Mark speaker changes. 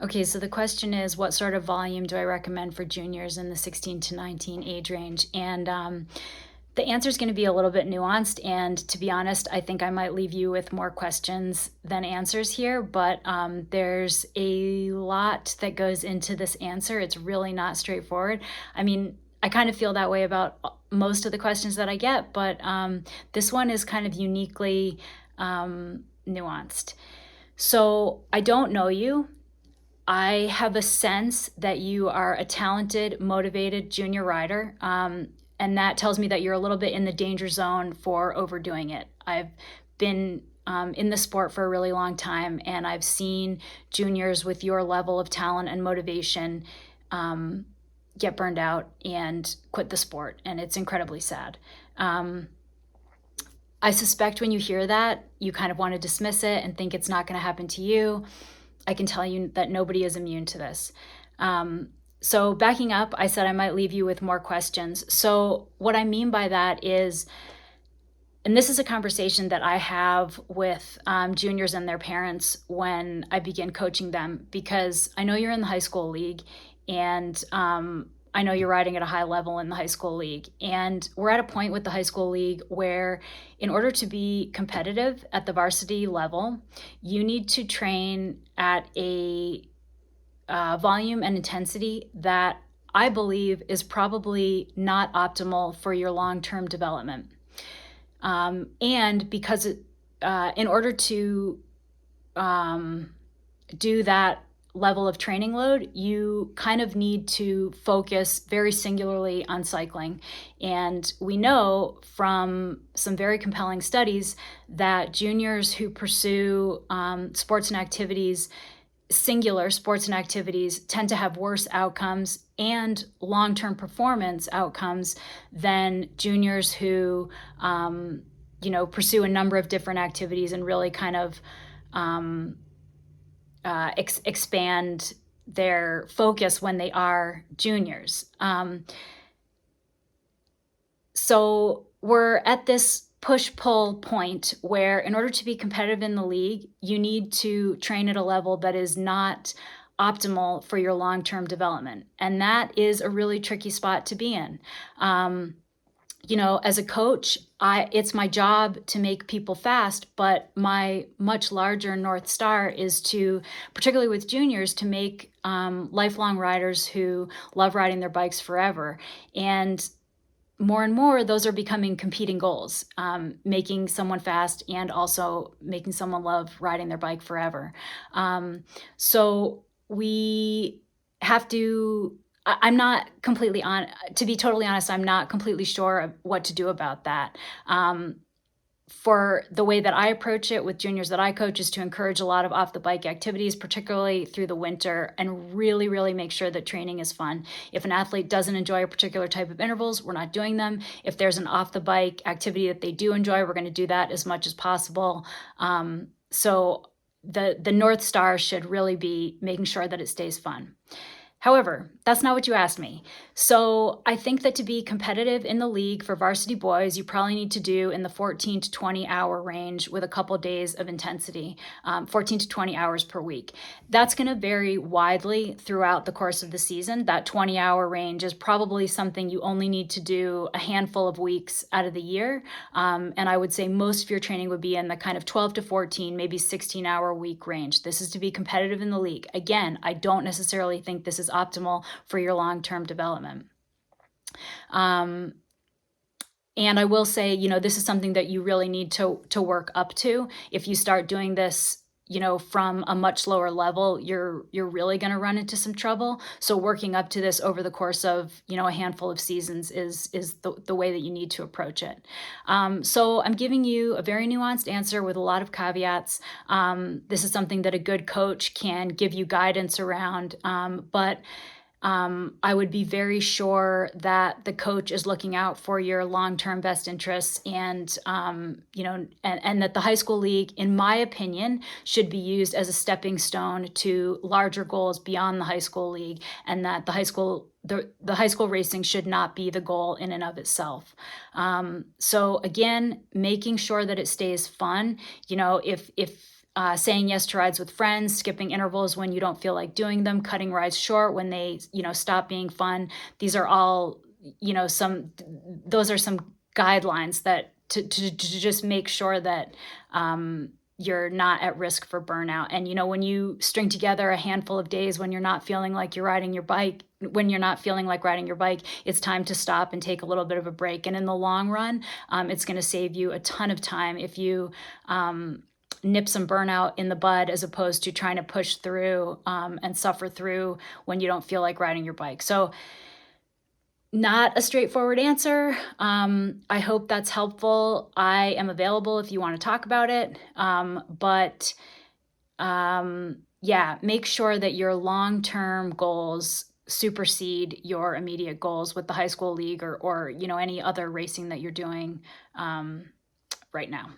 Speaker 1: Okay, so the question is, what sort of volume do I recommend for juniors in the 16 to 19 age range? And the answer is going to be a little bit nuanced. And to be honest, I think I might leave you with more questions than answers here, but there's a lot that goes into this answer. It's really not straightforward. I mean, I kind of feel that way about most of the questions that I get, but this one is kind of uniquely nuanced. So I don't know you. I have a sense that you are a talented, motivated junior rider. And that tells me that you're a little bit in the danger zone for overdoing it. I've been in the sport for a really long time, and I've seen juniors with your level of talent and motivation get burned out and quit the sport. And it's incredibly sad. I suspect when you hear that, you kind of want to dismiss it and think it's not going to happen to you. I can tell you that nobody is immune to this. So backing up, I said I might leave you with more questions. So what I mean by that is, and this is a conversation that I have with juniors and their parents when I begin coaching them, because I know you're in the high school league, and I know you're riding at a high level in the high school league. And we're at a point with the high school league where, in order to be competitive at the varsity level, you need to train at a volume and intensity that I believe is probably not optimal for your long-term development. And because in order to do that level of training load, you kind of need to focus very singularly on cycling. And we know from some very compelling studies that juniors who pursue sports and activities, singular sports and activities, tend to have worse outcomes and long-term performance outcomes than juniors who pursue a number of different activities and really kind of expand their focus when they are juniors. So we're at this push-pull point where, in order to be competitive in the league, you need to train at a level that is not optimal for your long-term development. And that is a really tricky spot to be in. As a coach, it's my job to make people fast, but my much larger North Star is to, particularly with juniors, to make lifelong riders who love riding their bikes forever. And more, those are becoming competing goals, making someone fast and also making someone love riding their bike forever. So we have to, I'm not completely to be totally honest, I'm not completely sure of what to do about that. For the way that I approach it with juniors that I coach is to encourage a lot of off the bike activities, particularly through the winter, and really, really make sure that training is fun. If an athlete doesn't enjoy a particular type of intervals, we're not doing them. If there's an off the bike activity that they do enjoy, we're going to do that as much as possible. So the North Star should really be making sure that it stays fun. However, that's not what you asked me. So I think that to be competitive in the league for varsity boys, you probably need to do in the 14 to 20 hour range with a couple days of intensity, 14 to 20 hours per week. That's going to vary widely throughout the course of the season. That 20-hour range is probably something you only need to do a handful of weeks out of the year. And I would say most of your training would be in the kind of 12 to 14, maybe 16-hour week range. This is to be competitive in the league. Again, I don't necessarily think this is optimal for your long-term development. And I will say, this is something that you really need to work up to. If you start doing this, from a much lower level, you're really going to run into some trouble. So working up to this over the course of, a handful of seasons is the way that you need to approach it. So I'm giving you a very nuanced answer with a lot of caveats. This is something that a good coach can give you guidance around, but I would be very sure that the coach is looking out for your long-term best interests, and and that the high school league, in my opinion, should be used as a stepping stone to larger goals beyond the high school league, and that the high school racing should not be the goal in and of itself. So again, making sure that it stays fun. If saying yes to rides with friends, skipping intervals when you don't feel like doing them, cutting rides short when they, stop being fun. These are all, those are some guidelines that to just make sure that you're not at risk for burnout. And, when you string together a handful of days when you're not feeling like you're riding your bike, when you're not feeling like riding your bike, it's time to stop and take a little bit of a break. And in the long run, it's going to save you a ton of time if you, nip some burnout in the bud as opposed to trying to push through and suffer through when you don't feel like riding your bike. So, not a straightforward answer. I hope that's helpful. I am available if you want to talk about it. But yeah, make sure that your long term goals supersede your immediate goals with the high school league or any other racing that you're doing right now.